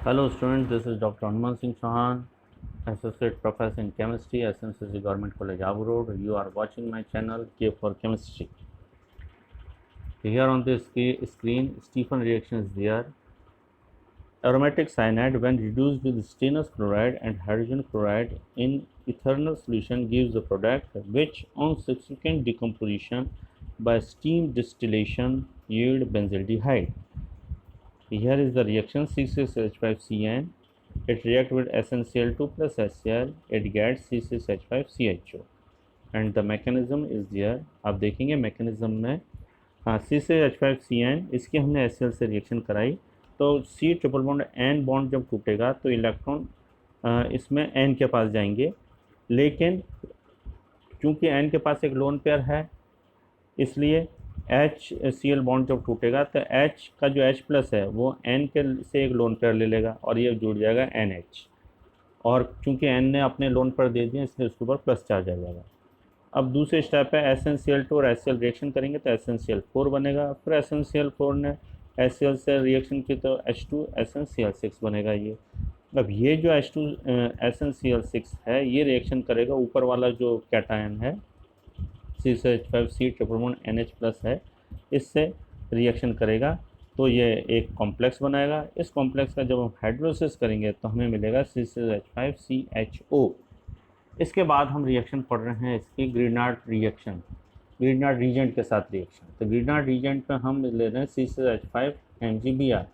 Hello students, this is Dr. Hanuman Singh Chauhan, Associate Professor in Chemistry, SMCC Government College, Abu Road. You are watching my channel K for Chemistry. Here on the screen, Stephen reaction is there. Aromatic cyanide when reduced with stannous chloride and hydrogen chloride in ethanol solution gives a product which on subsequent decomposition by steam distillation yield benzaldehyde. Here is the reaction C6H5Cn. It reacts with SnCl2 plus HCl. It gets C6H5CHO and the mechanism is there. आप देखेंगे mechanism में हाँ C6H5Cn इसकी हमने HCl से reaction कराई तो C triple bond N bond जब टूटेगा तो इलेक्ट्रॉन इसमें N के पास जाएंगे, लेकिन चूंकि N के पास एक लोन पेयर है इसलिए HCl बॉन्ड जब टूटेगा तो H का जो H प्लस है वो N के से एक लोन पेयर ले लेगा और ये जुड़ जाएगा NH, और चूंकि N ने अपने लोन पेयर दे दिए इसलिए उसके ऊपर प्लस चार्ज आ जाएगा। अब दूसरे स्टेप है SnCl2 और HCl रिएक्शन करेंगे तो SnCl4 बनेगा, फिर SnCl4 ने HCl से रिएक्शन की तो H2 SnCl6 बनेगा। अब ये जो H2 SnCl6 है ये रिएक्शन करेगा ऊपर वाला जो कैटायन है C6H5C triple bond NH plus है इससे रिएक्शन करेगा तो ये एक कॉम्प्लेक्स बनाएगा। इस कॉम्प्लेक्स का जब हम हाइड्रोलिसिस करेंगे तो हमें मिलेगा C6H5CHO। इसके बाद हम रिएक्शन पढ़ रहे हैं इसकी ग्रीनार्ड रिएक्शन, ग्रीनार्ड रीजेंट के साथ रिएक्शन। तो ग्रीनार्ड रीजेंट पे हम ले रहे हैं C6H5MgBr।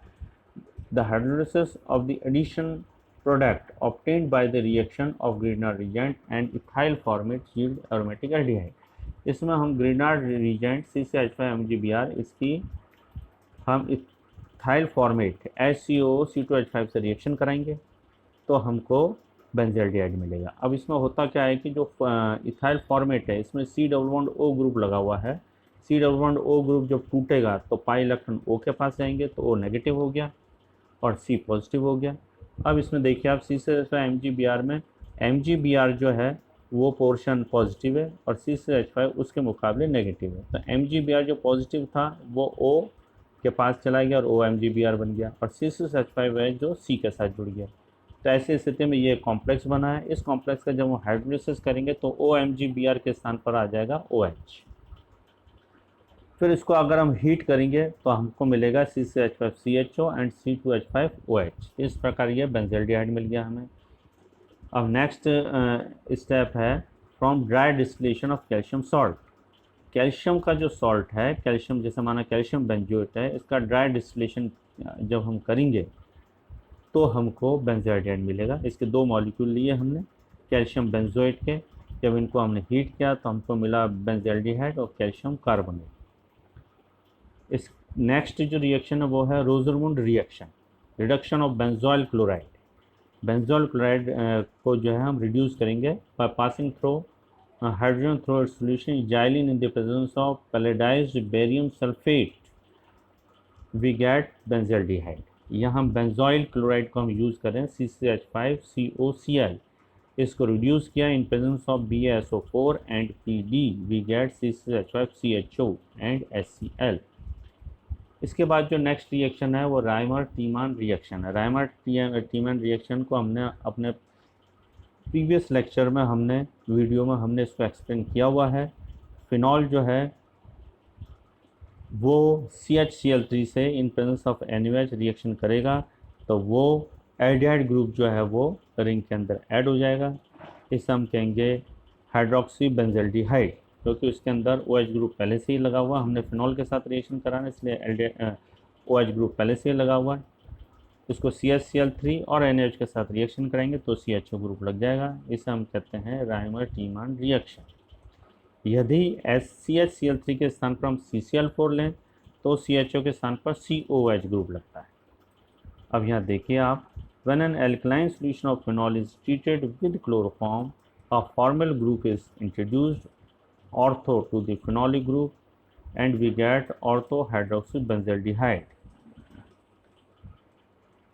The hydrolysis of the addition product obtained by the reaction of Grignard reagent and ethyl formate yield aromatic aldehyde। इसमें हम ग्रीनार्ड रिएजेंट C6H5MgBr इसकी हम इथाइल फॉर्मेट HCOC2H5 से रिएक्शन कराएंगे तो हमको बेंजल्डिहाइड मिलेगा। अब इसमें होता क्या है कि जो इथाइल फॉर्मेट है इसमें C double bond O group लगा हुआ है। C double bond O group जब टूटेगा तो पाई इलेक्ट्रॉन O के पास जाएंगे तो O नेगेटिव हो गया और C पॉजिटिव हो गया। अब इसमें देखिए आप C6H5MgBr में MgBr जो है वो पोर्शन पॉजिटिव है और C6H5 उसके मुकाबले नेगेटिव है। तो MgBr जो पॉजिटिव था वो O के पास चला गया और OMgBr बन गया और C6H5 है जो C के साथ जुड़ गया। तो ऐसी स्थिति में ये कॉम्प्लेक्स बना है। इस कॉम्प्लेक्स का जब हम हाइड्रोलिसिस करेंगे तो OMgBr के स्थान पर आ जाएगा OH। फिर इसको अगर हम हीट करेंगे तो हमको मिलेगा C6H5CHO एंड C2H5OH। इस प्रकार ये बेंजल्डिहाइड मिल गया हमें। अब नेक्स्ट स्टेप है from dry distillation of calcium salt. Calcium का जो सॉल्ट है, कैल्शियम जैसे माना कैल्शियम बेंजोएट है, इसका ड्राई डिस्टिलेशन जब हम करेंगे तो हमको बेंजल्डिहाइड मिलेगा। इसके दो मॉलिक्यूल लिए हमने कैल्शियम बेंजोएट के, जब इनको हमने हीट किया तो हमको मिला बेंजल्डिहाइड और कैल्शियम कार्बोनेट। इस नेक्स्ट जो रिएक्शन है वो है Rosenmund reaction, reduction of benzoyl chloride. Benzoyl chloride को जो है हम रिड्यूस करेंगे by passing through hydrogen through its solution xylene in the presence of palladised barium sulphate we get benzaldehyde. यहाँ हम बेंजोइल क्लोराइड को हम यूज़ करें C6H5COCl, इसको रिड्यूस किया in presence of BaSO4 and PD we get C6H5CHO and HCl। इसके बाद जो नेक्स्ट रिएक्शन है वो रायमर टीमान रिएक्शन है। रायमर टीमान रिएक्शन को हमने अपने प्रीवियस लेक्चर में वीडियो में हमने इसको एक्सप्लेन किया हुआ है। फिनॉल जो है वो CHCl3 से इन प्रेजेंस ऑफ NaOH रिएक्शन करेगा तो वो एल्डिहाइड ग्रुप जो है वो रिंग के अंदर ऐड हो जाएगा। इसे हम कहेंगे हाइड्रोक्सी बेंजल्डिहाइड, क्योंकि उसके अंदर OH ग्रुप पहले से ही लगा हुआ। हमने फिनॉल के साथ रिएक्शन कराना इसलिए OH ग्रुप पहले से ही लगा हुआ है। इसको CHCl3 और NaOH के साथ रिएक्शन करेंगे तो CHO ग्रुप लग जाएगा। इसे हम कहते हैं रायमर टीमान रिएक्शन। यदि CHCl3 के स्थान पर हम CCl4 लें तो CHO के स्थान पर COH ग्रुप लगता है। अब यहाँ देखिए आप, when an alkaline solution of phenol is treated with chloroform, a formal group is introduced ortho to the phenolic group and we get orthohydroxybenzaldehyde.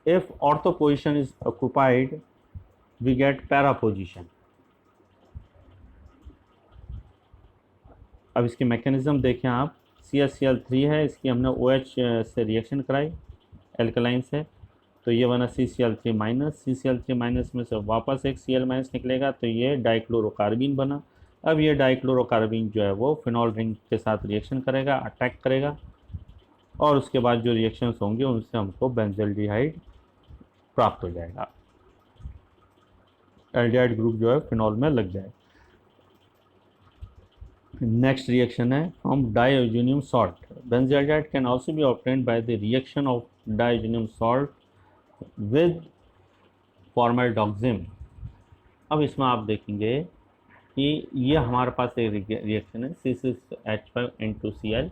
If ortho position is occupied, we get para position. अब इसकी mechanism देखें आप, CHCl3 है, इसकी हमने OH से reaction कराई alkaline से, तो ये बना CCl3 माइनस, CCl3 माइनस में से वापस एक Cl माइनस निकलेगा, तो ये डाइक्लोरोकार्बिन बना। अब ये डाइक्लोरोकार्बिन जो है वो फिनॉल रिंग के साथ रिएक्शन करेगा, अटैक करेगा, और उसके बाद जो रिएक्शंस होंगे उनसे हमको बेंजल्डिहाइड प्राप्त हो जाएगा, एल्डिहाइड ग्रुप जो है फिनॉल में लग जाएगा। नेक्स्ट रिएक्शन है from diazonium salt. Benzaldehyde can also be obtained by the reaction of diazonium salt with formaldoxime. अब इसमें आप देखेंगे कि ये हमारे पास एक रिएक्शन है C6H5N2Cl।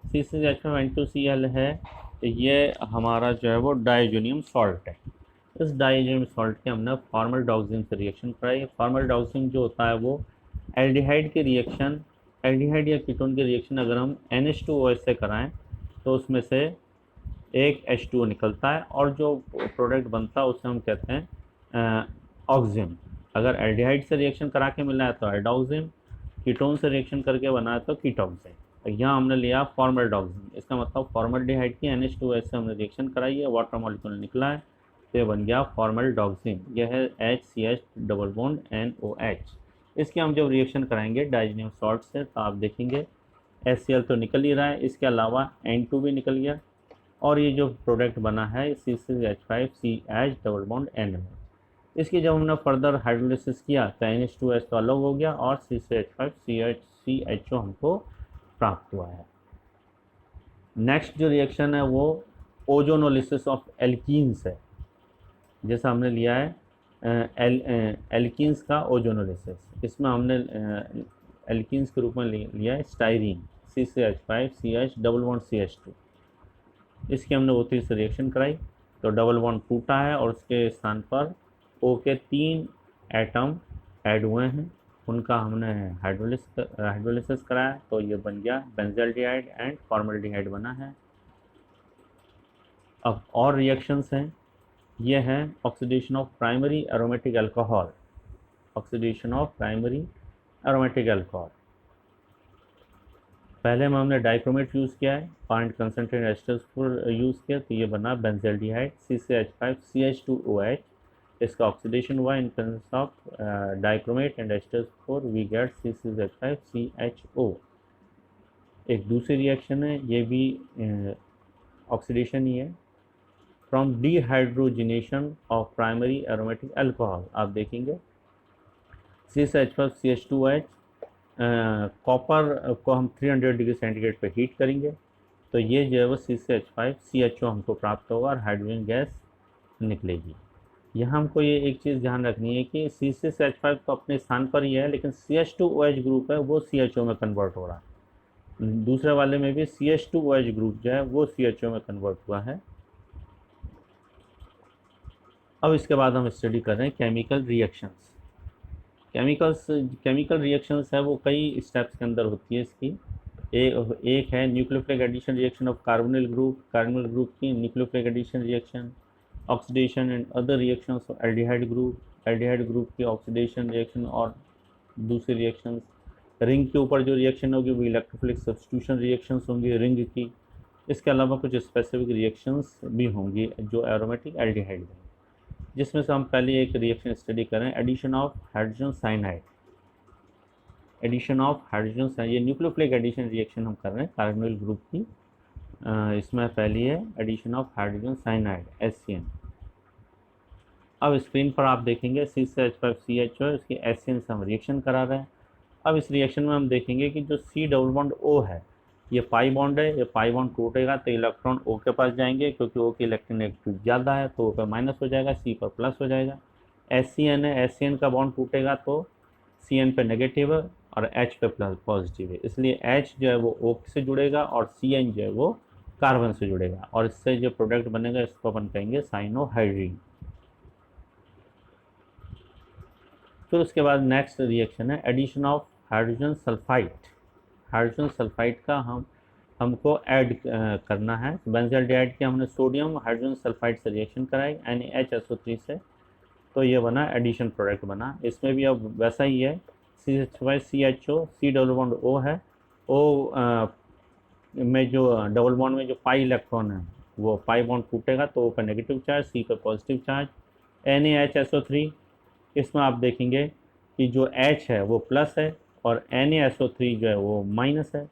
C6H5N2Cl है, तो ये हमारा जो है वो डाइओजेनियम सॉल्ट है। इस डाइओजेनियम सॉल्ट के हमने फॉर्मल्डोक्सिम से रिएक्शन कराई। फॉर्मल्डोक्सिम जो होता है वो एल्डिहाइड की रिएक्शन, एल्डिहाइड या कीटोन की रिएक्शन अगर हम NH2OH से कराएं तो उसमें से एक H2O निकलता है, और जो प्रोडक्ट बनता है उसे हम कहते हैं ऑक्सिम। अगर एल्डिहाइड से रिएक्शन करा के मिला है तो एल्डोक्सिम, कीटोन से रिएक्शन करके बना है तो कीटोक्सिम। यहाँ हमने लिया फॉर्मल्डोक्सिम, इसका मतलब फॉर्मल्डिहाइड की NH2OH से हमने रिएक्शन कराई है, वाटर मॉलिक्यूल निकला है, तो ये बन गया फॉर्मल्डोक्सिम। यह है HCH डबल बॉन्ड NOH। इसके हम जब रिएक्शन कराएंगे डाइओजेनियम सॉल्ट से तो आप देखेंगे HCl तो निकल ही रहा है, इसके अलावा N2 भी निकल गया, और ये जो प्रोडक्ट बना है C6H5CH डबल बॉन्ड NH। इसकी जब हमने फर्दर हाइड्रोलिसिस किया तो NH2S तो अलग हो गया और C6H5CHO हमको प्राप्त हुआ है। नेक्स्ट जो रिएक्शन है वो ओजोनोलिसिस ऑफ एल्कीन्स है। जैसा हमने लिया है एल्कीन्स का ओजोनोलिसिस, इसमें हमने एल्कीन्स के रूप में लिया है styrene C6H5CH double bond CH2। इसकी हमने O3 से रिएक्शन कराई तो डबल बॉन्ड टूटा है और उसके स्थान पर O के 3 एटम ऐड हुए हैं, उनका हमने हाइड्रोलिसिस कराया तो ये बन गया बेंजल्डिहाइड एंड फॉर्मल्डिहाइड बना है। अब और रिएक्शंस हैं, ये हैं oxidation of primary aromatic alcohol. Oxidation of primary aromatic alcohol, पहले में हमने डाइक्रोमेट यूज़ किया है, पॉइंट कंसनट्रेटेड एस्टर्स पर यूज़ किया तो ये बना बेंजल्डिहाइड CCH5CH2OH। इसका ऑक्सीडेशन हुआ in presence of dichromate and esters 4, we get C6H5CHO। एक दूसरी रिएक्शन है, ये भी ऑक्सीडेशन ही है, from dehydrogenation of primary aromatic alcohol. आप देखेंगे C6H5CH2OH, कॉपर को हम 300 डिग्री सेंटीग्रेड पे हीट करेंगे तो ये जो है वो C6H5CHO हमको प्राप्त होगा और हाइड्रोजन गैस निकलेगी। यहाँ हमको ये एक चीज़ ध्यान रखनी है कि C6H5 तो अपने स्थान पर ही है, लेकिन CH2OH ग्रुप है वो CHO में कन्वर्ट हो रहा है। दूसरे वाले में भी CH2OH ग्रुप जो है वो CHO में कन्वर्ट हुआ है। अब इसके बाद हम स्टडी कर रहे हैं केमिकल रिएक्शंस। केमिकल रिएक्शंस है वो कई स्टेप्स के अंदर होती है इसकी। एक है nucleophilic addition reaction of carbonyl group की nucleophilic addition reaction, oxidation and other reactions of aldehyde group की ऑक्सीडेशन रिएक्शन और दूसरी रिएक्शंस। रिंग के ऊपर जो रिएक्शन होगी वो इलेक्ट्रोफिलिक सब्स्टिट्यूशन रिएक्शंस होंगी रिंग की। इसके अलावा कुछ स्पेसिफिक रिएक्शंस भी होंगी जो एरोमेटिक एल्डिहाइड हैं, जिसमें से हम पहले एक रिएक्शन स्टडी करें, एडिशन ऑफ हाइड्रोजन साइनाइड। ये न्यूक्लियोफिलिक एडिशन रिएक्शन हम कर रहे हैं कार्बोनिल ग्रुप की। इसमें पहली है addition of hydrogen cyanide HCN। अब स्क्रीन पर आप देखेंगे C6H5CHO, इसके HCN से हम रिएक्शन करा रहे हैं। अब इस रिएक्शन में हम देखेंगे कि जो C डबल बॉन्ड O है ये पाई बॉन्ड है, ये पाई बॉन्ड टूटेगा तो इलेक्ट्रॉन O के पास जाएंगे, क्योंकि O की इलेक्ट्रोनेगेटिव ज़्यादा है तो O पर माइनस हो जाएगा, C पर प्लस हो जाएगा। HCN है, HCN का बॉन्ड टूटेगा तो CN पे नेगेटिव है और H पे प्लस पॉजिटिव है, इसलिए H जो है वो O से जुड़ेगा और CN जो है वो कार्बन से जुड़ेगा, और इससे जो प्रोडक्ट बनेगा इसको अपन कहेंगे साइनोहाइड्रीन। फिर उसके बाद नेक्स्ट रिएक्शन है addition of hydrogen sulphide. Hydrogen sulphide का हमको ऐड करना है। बेंजल्डिहाइड के हमने सोडियम हाइड्रोजन सल्फाइड से रिएक्शन कराई NaHSO3 से, तो ये बना एडिशन प्रोडक्ट बना। इसमें भी अब वैसा ही है, CH5CHO, C double bond O है, O में जो डबल बॉन्ड में जो पाई इलेक्ट्रॉन है वो पाई बॉन्ड टूटेगा तो O पे नेगेटिव चार्ज, C पे पॉजिटिव चार्ज। NaHSO3 इसमें आप देखेंगे कि जो H है वो प्लस है और NaSO3 जो है वो माइनस है,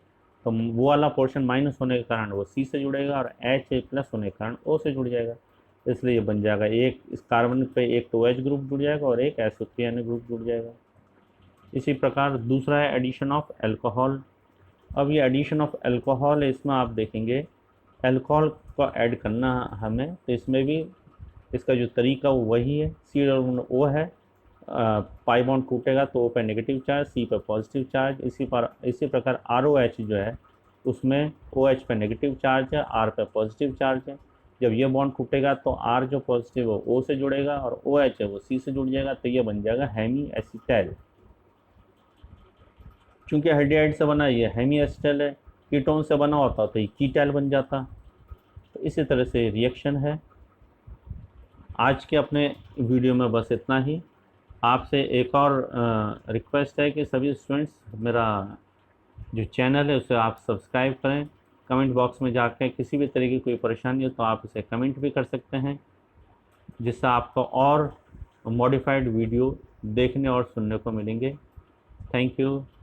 तो वो वाला पोर्शन माइनस होने के कारण वो C से जुड़ेगा और H प्लस होने के कारण O से जुड़ जाएगा। इसलिए ये बन जाएगा, एक इस कार्बन पे एक तो OH ग्रुप जुड़ जाएगा और एक SO3 ग्रुप जुड़ जाएगा। इसी प्रकार दूसरा है एडिशन ऑफ अल्कोहल। अब ये एडिशन ऑफ अल्कोहल है, इसमें आप देखेंगे अल्कोहल को ऐड करना हमें, तो इसमें भी इसका जो तरीका वो वही है, C है, पाई बॉन्ड टूटेगा तो O पे नेगेटिव चार्ज, C पे पॉजिटिव चार्ज। इसी प्रकार ROH जो है उसमें OH पे नेगेटिव चार्ज है, R पे पॉजिटिव चार्ज है। जब ये बॉन्ड टूटेगा तो R जो पॉजिटिव है O से जुड़ेगा और OH है वो C से जुड़ जाएगा, तो ये बन जाएगा हेमी एसिटाइल। चूँकि हाइड्राइड से बना ये हेमी एसिटाइल है, कीटोन से बना होता तो ये कीटाइल बन जाता। तो इसी तरह से रिएक्शन है। आज के अपने वीडियो में बस इतना ही। आपसे एक और रिक्वेस्ट है कि सभी स्टूडेंट्स मेरा जो चैनल है उसे आप सब्सक्राइब करें। कमेंट बॉक्स में जाकर किसी भी तरह की कोई परेशानी हो तो आप इसे कमेंट भी कर सकते हैं, जिससे आपको और मॉडिफाइड वीडियो देखने और सुनने को मिलेंगे। Thank you.